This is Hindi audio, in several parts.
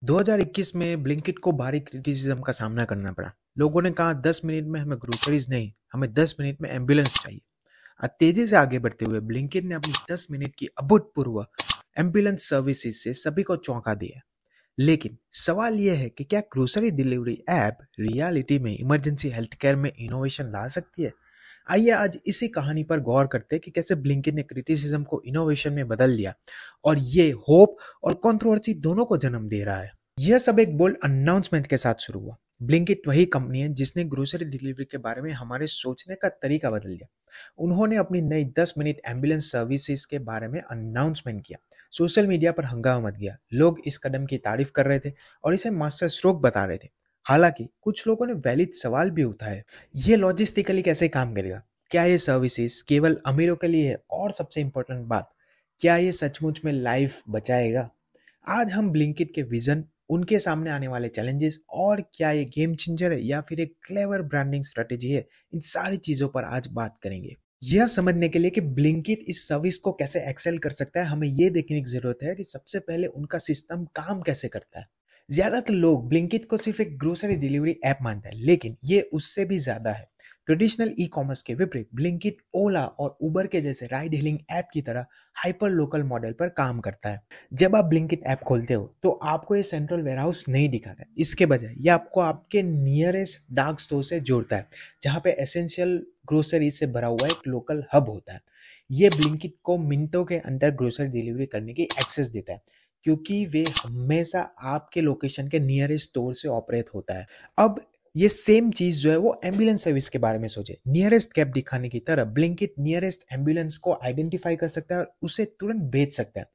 2021 में ब्लिंकिट को भारी क्रिटिसिज्म का सामना करना पड़ा। लोगों ने कहा 10 मिनट में हमें ग्रोसरीज नहीं, हमें 10 मिनट में एम्बुलेंस चाहिए। तेजी से आगे बढ़ते हुए ब्लिंकिट ने अपनी 10 मिनट की अभूतपूर्व एम्बुलेंस सर्विसेज से सभी को चौंका दिया। लेकिन सवाल यह है कि क्या ग्रोसरी डिलीवरी ऐप रियलिटी में इमरजेंसी हेल्थ केयर में इनोवेशन ला सकती है? आइए आज इसी कहानी पर गौर करते हैं कि कैसे ब्लिंकिट ने क्रिटिसिज्म को इनोवेशन में बदल दिया और ये होप और कंट्रोवर्सी दोनों को जन्म दे रहा है। यह सब एक बोल्ड अनाउंसमेंट के साथ शुरू हुआ। ब्लिंकिट वही कंपनी है जिसने ग्रोसरी डिलीवरी के बारे में हमारे सोचने का तरीका बदल दिया। उन्होंने अपनी नई 10 मिनट एम्बुलेंस सर्विसेज के बारे में अनाउंसमेंट किया। सोशल मीडिया पर हंगामा मच गया। लोग इस कदम की तारीफ कर रहे थे और इसे मास्टर स्ट्रोक बता रहे थे। हालांकि कुछ लोगों ने वैलिड सवाल भी उठाए। ये लॉजिस्टिकली कैसे काम करेगा? क्या ये सर्विसेज केवल अमीरों के लिए है? और सबसे इंपॉर्टेंट बात, क्या ये सचमुच में लाइफ बचाएगा? आज हम ब्लिंकिट के विजन, उनके सामने आने वाले चैलेंजेस और क्या ये गेम चेंजर है या फिर एक क्लेवर ब्रांडिंग स्ट्रेटेजी है, इन सारी चीजों पर आज बात करेंगे। यह समझने के लिए कि ब्लिंकिट इस सर्विस को कैसे एक्सेल कर सकता है, हमें यह देखने की जरूरत है कि सबसे पहले उनका सिस्टम काम कैसे करता है। ज्यादातर लोग ब्लिंकिट को सिर्फ एक ग्रोसरी डिलीवरी ऐप मानते हैं, लेकिन ये उससे भी ज्यादा है। ट्रेडिशनल ई कॉमर्स के विपरीत ब्लिंकिट ओला और उबर के जैसे राइड हेलिंग ऐप की तरह हाइपर लोकल मॉडल पर काम करता है। जब आप ब्लिंकिट ऐप खोलते हो तो आपको ये सेंट्रल वेयरहाउस नहीं दिखाता है। इसके बजाय ये आपको आपके नियरेस्ट डार्क स्टोर से जोड़ता है, जहाँ पे एसेंशियल ग्रोसरी से भरा हुआ एक लोकल हब होता है। ये ब्लिंकिट को मिनटों के अंदर ग्रोसरी डिलीवरी करने की एक्सेस देता है, क्योंकि वे हमेशा आपके लोकेशन के नियरेस्ट स्टोर से ऑपरेट होता है। अब ये सेम चीज जो है वो एम्बुलेंस सर्विस के बारे में सोचे। नियरेस्ट कैब दिखाने की तरह ब्लिंकिट नियरेस्ट एम्बुलेंस को आइडेंटिफाई कर सकता है और उसे तुरंत भेज सकता है।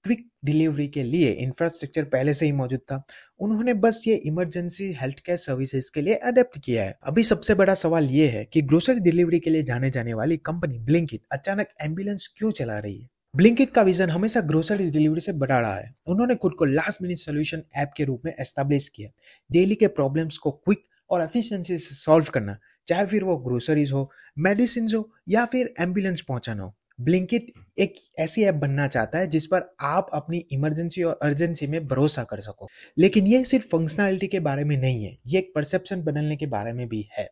क्विक डिलीवरी के लिए इंफ्रास्ट्रक्चर पहले से ही मौजूद था, उन्होंने बस ये इमरजेंसी हेल्थ केयर सर्विसेज के लिए अडेप्ट किया है। अभी सबसे बड़ा सवाल ये है कि ग्रोसरी डिलीवरी के लिए जाने जाने वाली कंपनी ब्लिंकिट अचानक एम्बुलेंस क्यों चला रही है? ब्लिंकिट का विजन हमेशा ग्रोसरी डिलीवरी से बढ़ा रहा है। उन्होंने खुद को लास्ट मिनट सोल्यूशन ऐप के रूप में एस्टैब्लिश किया। डेली के प्रॉब्लम्स को क्विक और एफिशिएंसी से सॉल्व करना, चाहे फिर वो ग्रोसरीज हो, मेडिसिन हो या फिर एम्बुलेंस पहुंचाना हो। ब्लिंकिट एक ऐसी ऐप बनना चाहता है जिस पर आप अपनी इमरजेंसी और अर्जेंसी में भरोसा कर सको। लेकिन ये सिर्फ फंक्शनैलिटी के बारे में नहीं है, ये एक परसेप्शन बदलने के बारे में भी है।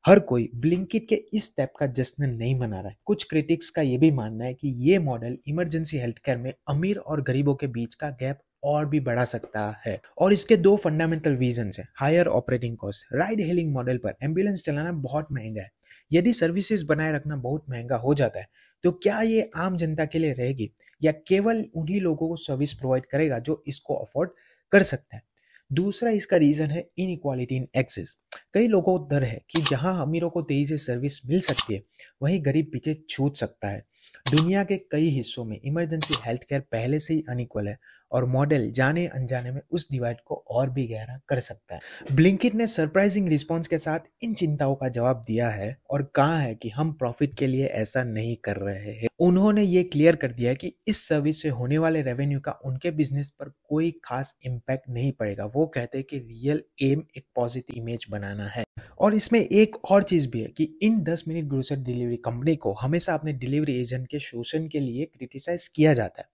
हर कोई ब्लिंकिट के इस स्टेप का जश्न नहीं मना रहा है। कुछ क्रिटिक्स का यह भी मानना है कि ये मॉडल इमरजेंसी हेल्थ केयर में अमीर और गरीबों के बीच का गैप और भी बढ़ा सकता है। और इसके दो फंडामेंटल रीजंस हैं। Higher operating cost, ride hailing model पर एम्बुलेंस चलाना बहुत महंगा है। यदि सर्विसेज बनाए रखना बहुत महंगा हो जाता है तो क्या ये आम जनता के लिए रहेगी या केवल उन्हीं लोगों को सर्विस प्रोवाइड करेगा जो इसको अफोर्ड कर सकता है? दूसरा इसका रीजन है इनइक्वालिटी इन एक्सेस। कई लोगों को डर है कि जहां अमीरों को तेजी से सर्विस मिल सकती है, वहीं गरीब पीछे छूट सकता है। दुनिया के कई हिस्सों में इमरजेंसी हेल्थ केयर पहले से ही अनइक्वल है और मॉडल जाने अनजाने में उस डिवाइड को और भी गहरा कर सकता है। ब्लिंकिट ने सरप्राइजिंग रिस्पॉन्स के साथ इन चिंताओं का जवाब दिया है और कहा है कि हम प्रॉफिट के लिए ऐसा नहीं कर रहे हैं। उन्होंने ये क्लियर कर दिया है कि इस सर्विस से होने वाले रेवेन्यू का उनके बिजनेस पर कोई खास इम्पैक्ट नहीं पड़ेगा। वो कहते हैं कि रियल एम एक पॉजिटिव इमेज बनाना है। और इसमें एक और चीज भी है कि इन 10 मिनट ग्रोसरी डिलीवरी कंपनी को हमेशा अपने डिलीवरी एजेंट के शोषण के लिए क्रिटिसाइज किया जाता है।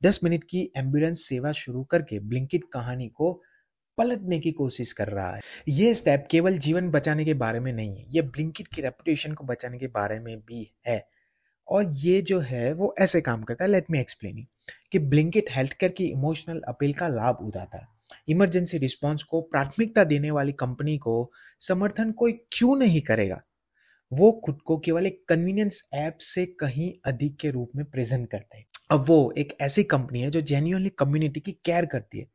10 मिनट की एम्बुलेंस सेवा शुरू करके ब्लिंकिट कहानी को पलटने की कोशिश कर रहा है। ये स्टेप केवल जीवन बचाने के बारे में नहीं है, ये ब्लिंकिट की रेपुटेशन को बचाने के बारे में भी है। और ये जो है वो ऐसे काम करता है। लेट मी एक्सप्लेन कि ब्लिंकिट हेल्थ केयर की इमोशनल अपील का लाभ उठाता है। इमरजेंसी रिस्पांस को प्राथमिकता देने वाली कंपनी को समर्थन कोई क्यों नहीं करेगा? वो खुद को केवल एक कन्वीनियंस ऐप से कहीं अधिक के रूप में प्रेजेंट करते हैं। अब वो एक ऐसी कंपनी है जो जेन्युइनली कम्युनिटी की केयर करती है।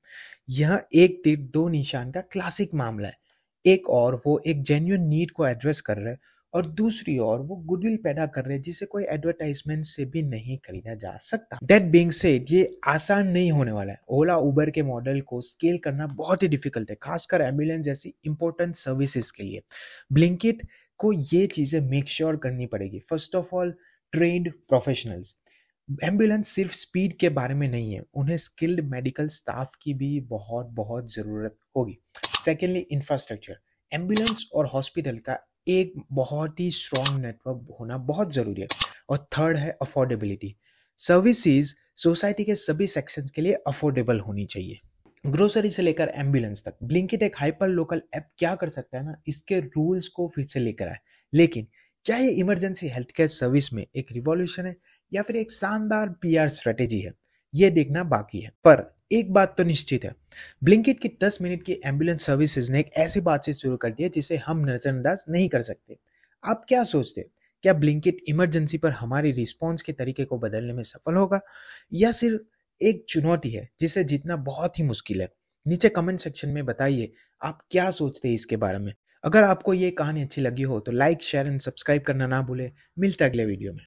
यह एक तीर दो निशान का क्लासिक मामला है। एक और वो एक जेन्युइन नीड को एड्रेस कर रहे हैं और दूसरी ओर वो गुडविल पैदा कर रहे हैं जिसे कोई एडवर्टाइजमेंट से भी नहीं खरीदा जा सकता। दैट बीइंग सेड, ये आसान नहीं होने वाला है। ओला उबर के मॉडल को स्केल करना बहुत ही डिफिकल्ट है, खासकर एम्बुलेंस जैसी इंपॉर्टेंट सर्विसेज के लिए। ब्लिंकिट को ये चीजें मेक श्योर करनी पड़ेगी। First of all, trained professionals. Ambulance सिर्फ स्पीड के बारे में नहीं है, उन्हें स्किल्ड मेडिकल स्टाफ की भी बहुत बहुत जरूरत होगी। Secondly, infrastructure. एम्बुलेंस और हॉस्पिटल का एक बहुत ही स्ट्रॉन्ग नेटवर्क होना बहुत जरूरी है। और थर्ड है अफोर्डेबिलिटी। सर्विसेज सोसाइटी के सभी सेक्शंस के लिए अफोर्डेबल होनी चाहिए। ग्रोसरी से लेकर एम्बुलेंस तक ब्लिंकिट एक हाइपर लोकल ऐप क्या कर सकता है ना, इसके रूल्स को फिर से लेकर आए। लेकिन क्या ये इमरजेंसी हेल्थ केयर सर्विस में एक रिवॉल्यूशन है या फिर एक शानदार पीआर स्ट्रेटेजी है, ये देखना बाकी है। पर एक बात तो निश्चित है, ब्लिंकिट की 10 मिनट की एम्बुलेंस सर्विसेज ने एक ऐसी बात से शुरू कर दी है जिसे हम नजरअंदाज नहीं कर सकते। आप क्या सोचते हैं? क्या ब्लिंकिट इमरजेंसी पर हमारी रिस्पॉन्स के तरीके को बदलने में सफल होगा, या सिर्फ एक चुनौती है जिसे जीतना बहुत ही मुश्किल है? नीचे कमेंट सेक्शन में बताइए आप क्या सोचते हैं इसके बारे में। अगर आपको ये कहानी अच्छी लगी हो तो लाइक, शेयर एंड सब्सक्राइब करना ना भूले। मिलते हैं अगले वीडियो में।